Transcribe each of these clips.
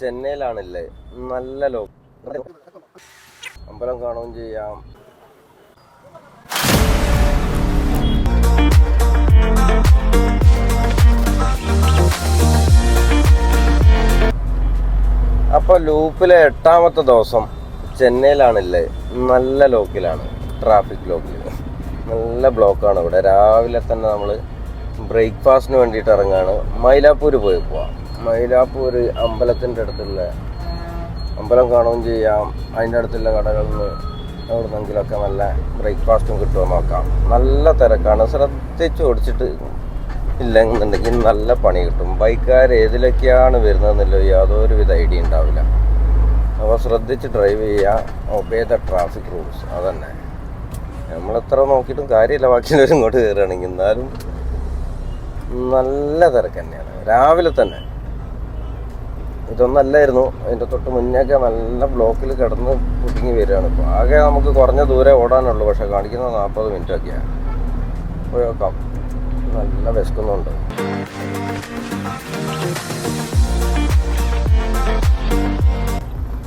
ചെന്നൈയിലാണല്ലേ, നല്ല അമ്പലം കാണുകയും ചെയ്യാം. അപ്പോൾ ലൂപ്പിലെ 8ാമത്തെ ദിവസം ചെന്നൈയിലാണല്ലേ, നല്ല ലോക്കിലാണ്, ട്രാഫിക് ലോക്കിൽ നല്ല ബ്ലോക്കാണ് ഇവിടെ. രാവിലെ തന്നെ നമ്മൾ ബ്രേക്ക്ഫാസ്റ്റിന് വേണ്ടിയിട്ട് ഇറങ്ങാണ്. മൈലാപ്പൂർ പോവാം. മൈലാപ്പൂർ അമ്പലത്തിൻ്റെ അടുത്തുള്ള അമ്പലം കാണുകയും ചെയ്യാം. അതിൻ്റെ അടുത്തുള്ള കടകളിൽ നിന്ന് എവിടുന്നെങ്കിലൊക്കെ നല്ല ബ്രേക്ക്ഫാസ്റ്റും കിട്ടുമോ നോക്കാം. നല്ല തിരക്കാണ്, ശ്രദ്ധിച്ച് ഓടിച്ചിട്ട് ഇല്ലെന്നുണ്ടെങ്കിൽ നല്ല പണി കിട്ടും. ബൈക്കുകാർ ഏതിലൊക്കെയാണ് വരുന്നതെന്നല്ലോ യാതൊരുവിധ ഐഡിയ ഉണ്ടാവില്ല. അപ്പോൾ ശ്രദ്ധിച്ച് ഡ്രൈവ് ചെയ്യുക, ഒബേ ദ ട്രാഫിക് റൂൾസ്. അതന്നെ, നമ്മളെത്ര നോക്കിയിട്ടും കാര്യമില്ല ബാക്കിയുള്ളവരും ഇങ്ങോട്ട് കയറുകയാണെങ്കിൽ. എന്നാലും നല്ല തിരക്ക് തന്നെയാണ് രാവിലെ തന്നെ. ഇതൊന്നല്ലായിരുന്നു, അതിൻ്റെ തൊട്ട് മുന്നേക്കെ നല്ല ബ്ലോക്കിൽ കിടന്ന് കുടുങ്ങി വരികയാണ്. ഇപ്പോൾ ആകെ നമുക്ക് കുറഞ്ഞ ദൂരെ ഓടാനുള്ളൂ, പക്ഷേ കാണിക്കുന്നത് 40 മിനിറ്റൊക്കെയാണ്. പോയി നോക്കാം, നല്ല വിശക്കുന്നുണ്ട്.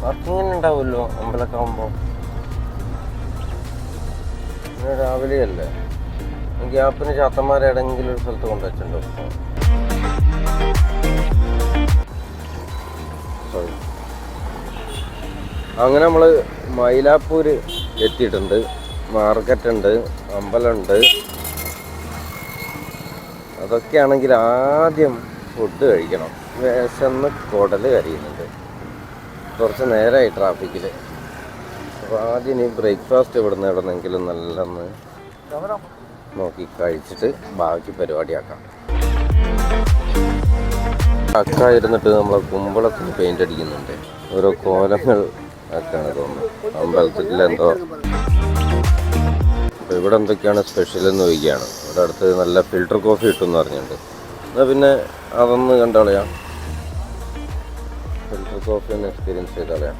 വർക്കിങ്ങിന് ഉണ്ടാവുമല്ലോ അമ്പലമൊക്കെ ആകുമ്പോൾ. പിന്നെ രാവിലെയല്ലേ, ഗ്യാപ്പിന് ചാത്തന്മാരെ ഏതെങ്കിലും ഒരു സ്ഥലത്ത് കൊണ്ടുവച്ചിട്ടുണ്ടോ? സോറി. അങ്ങനെ നമ്മൾ മൈലാപ്പൂർ എത്തിയിട്ടുണ്ട്. മാർക്കറ്റുണ്ട്, അമ്പലമുണ്ട്. അതൊക്കെയാണെങ്കിൽ ആദ്യം ഫുഡ് കഴിക്കണം. വിശന്ന് കുടൽ കരിയുന്നുണ്ട്, കുറച്ച് നേരമായി ട്രാഫിക്കിൽ. അപ്പോൾ ആദ്യം ഇനി ബ്രേക്ക്ഫാസ്റ്റ് ഇവിടുന്ന് എവിടെന്നെങ്കിലും നല്ലൊന്ന് നോക്കി കഴിച്ചിട്ട് ബാക്കി പരിപാടിയാക്കാം. അക്ക ഇരുന്നിട്ട് നമ്മളെ കുമ്പളത്തിന് പെയിൻ്റ് അടിക്കുന്നുണ്ട്. ഓരോ കോലങ്ങൾ ഒക്കെയാണ് തോന്നുന്നു അമ്പലത്തിൽ എന്തോ. അപ്പോൾ ഇവിടെ എന്തൊക്കെയാണ് സ്പെഷ്യൽ എന്ന് ചോദിക്കുകയാണ്. ഇവിടെ അടുത്ത് നല്ല ഫിൽറ്റർ കോഫി കിട്ടുമെന്ന് പറഞ്ഞിട്ടുണ്ട്. എന്നാൽ പിന്നെ അതൊന്ന് കണ്ടോളയാം, ഫിൽറ്റർ കോഫി ഒന്ന് എക്സ്പീരിയൻസ് ചെയ്തോളയാം.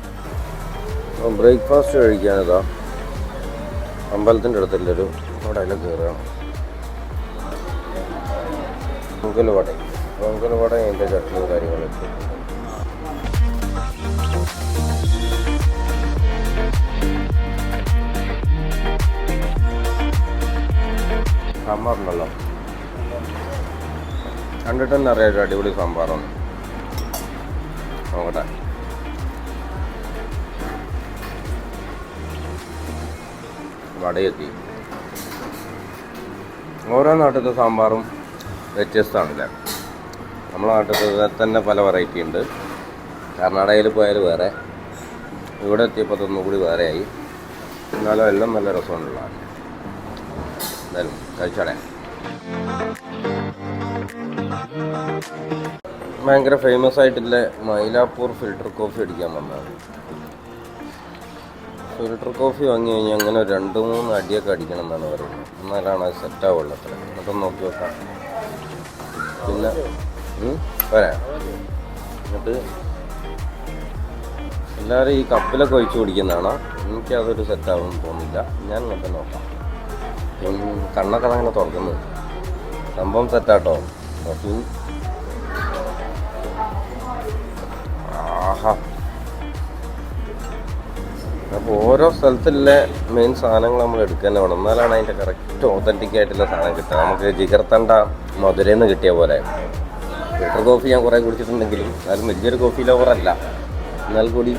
അപ്പോൾ ബ്രേക്ക്ഫാസ്റ്റ് കഴിക്കാനിതാ അമ്പലത്തിൻ്റെ അടുത്തുള്ളൊരു കടയിൽ കയറുകയാണ്. പൊങ്കൽ വട അതിൻ്റെ ചട്നിയും കാര്യങ്ങളൊക്കെ. സാമ്പാറുണ്ടല്ലോ, കണ്ടിട്ട് തന്നെ അറിയാം ഒരു അടിപൊളി സാമ്പാറാണ്. നോക്കട്ടെ. വടയെത്തി. ഓരോ നാട്ടിലത്തെ സാമ്പാറും വ്യത്യസ്തമാണല്ലേ. നമ്മളെ നാട്ടിൽ തന്നെ പല വെറൈറ്റി ഉണ്ട്. കർണാടകയിൽ പോയാൽ വേറെ, ഇവിടെ എത്തിയപ്പോൾ ഒന്നുകൂടി വേറെയായി. എന്നാലും എല്ലാം നല്ല രസമുള്ളതാണ്. എന്തായാലും കഴിച്ചോളെ. ഭയങ്കര ഫേമസ് ആയിട്ടുള്ള മൈലാപ്പൂർ ഫിൽറ്റർ കോഫി അടിക്കാൻ വന്നതാണ്. ഫിൽറ്റർ കോഫി വാങ്ങി കഴിഞ്ഞാൽ അങ്ങനെ 2-3 അടിയൊക്കെ അടിക്കണം എന്നാണ് പറയുന്നത്. എന്നാലാണ് അത് സെറ്റാവുള്ളൂ. അത്ര എന്നിട്ടൊന്ന് നോക്കി നോക്കാം. പിന്നെ വരാം. എന്നിട്ട് എല്ലാവരും ഈ കപ്പിലൊക്കെ ഒഴിച്ച് കുടിക്കുന്നതാണോ? എനിക്കതൊരു സെറ്റാവുമെന്ന് തോന്നില്ല. ഞാൻ ഇങ്ങോട്ട് നോക്കാം. കണ്ണൊക്കെ അങ്ങനെ തുറക്കുന്നത് സംഭവം സെറ്റാട്ടോ. കോഫി ആഹാ. അപ്പോൾ ഓരോ സ്ഥലത്തുള്ള മെയിൻ സാധനങ്ങൾ നമ്മൾ എടുക്കുക തന്നെ വേണം. എന്നാലാണ് അതിൻ്റെ കറക്റ്റ് ഓതൻറ്റിക് ആയിട്ടുള്ള സാധനം കിട്ടുക. നമുക്ക് ജിഗർത്തണ്ട മധുരയിൽ നിന്ന് കിട്ടിയ പോലെ. ഫിൽറ്റർ കോഫി ഞാൻ കുറേ കുടിച്ചിട്ടുണ്ടെങ്കിലും എന്നാലും വലിയൊരു കോഫി ലവറല്ല. എന്നാൽ കൂടി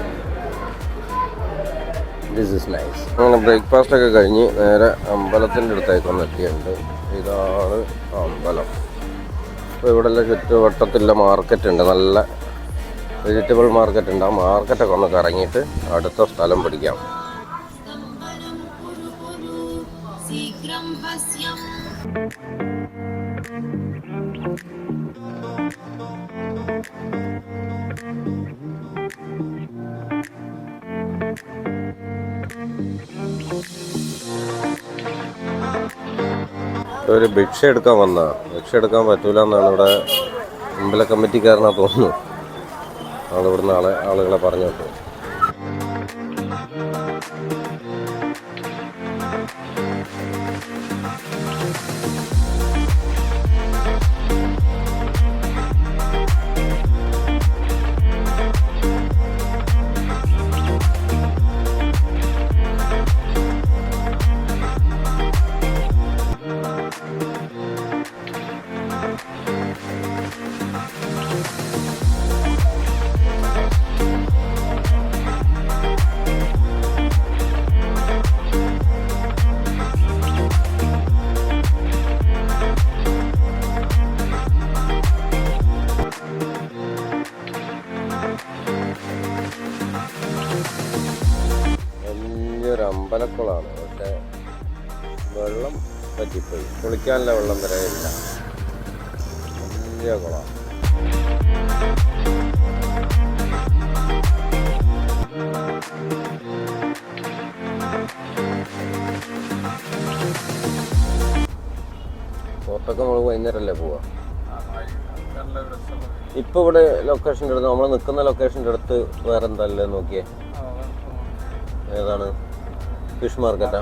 ദിസ് ഈസ് നൈസ്. അങ്ങനെ ബ്രേക്ക്ഫാസ്റ്റൊക്കെ കഴിഞ്ഞ് നേരെ അമ്പലത്തിൻ്റെ അടുത്തേക്കൊന്ന് എത്തിയിട്ടുണ്ട്. ഇതാണ് അമ്പലം. അപ്പോൾ ഇവിടെല്ലാം ചുറ്റുവട്ടത്തിലുള്ള മാർക്കറ്റുണ്ട്, നല്ല വെജിറ്റബിൾ മാർക്കറ്റ് ഉണ്ട്. ആ മാർക്കറ്റൊക്കെ ഒന്ന് കറങ്ങിയിട്ട് അടുത്ത സ്ഥലം പിടിക്കാം. ഒരു ഭിക്ഷ എടുക്കാൻ വന്നതാണ്. ഭിക്ഷ എടുക്കാൻ പറ്റൂല എന്നാണ് ഇവിടെ അമ്പല കമ്മിറ്റിക്കാരനാ തോന്നുന്നു. ആളിവിടുന്ന് ആളുകളെ പറഞ്ഞു കേട്ടു. വലിയൊരു അമ്പലക്കുളമാണ്, പക്ഷെ വെള്ളം പറ്റിപ്പോയി, കുളിക്കാനുള്ള വെള്ളം വരെ ഇല്ല. വലിയ കുളം. പുറത്തൊക്കെ നമ്മൾ വൈകുന്നേരമല്ലേ പോവാ. ഇപ്പൊ ഇവിടെ ലൊക്കേഷൻ്റെ അടുത്ത്, നമ്മൾ നിൽക്കുന്ന ലൊക്കേഷൻ്റെ അടുത്ത് വേറെ എന്താല്ലേ നോക്കിയേ? ഏതാണ്? ഫിഷ് മാർക്കറ്റാ?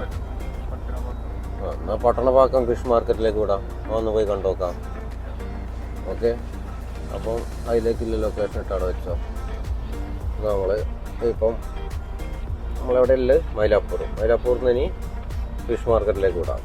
എന്നാൽ പട്ടണപ്പാക്കം ഫിഷ് മാർക്കറ്റിലേക്ക് വിടാം, ഒന്ന് പോയി കണ്ടുനോക്കാം. ഓക്കെ, അപ്പം അതിലേക്കുള്ള ലൊക്കേഷൻ ഇട്ട് അവിടെ വെച്ചോ. നമ്മൾ ഇപ്പം നമ്മളെവിടെ ഉള്ളത്? മൈലാപ്പൂർ. മൈലാപ്പൂരിൽ നിന്ന് ഇനി ഫിഷ് മാർക്കറ്റിലേക്ക് വിടാം.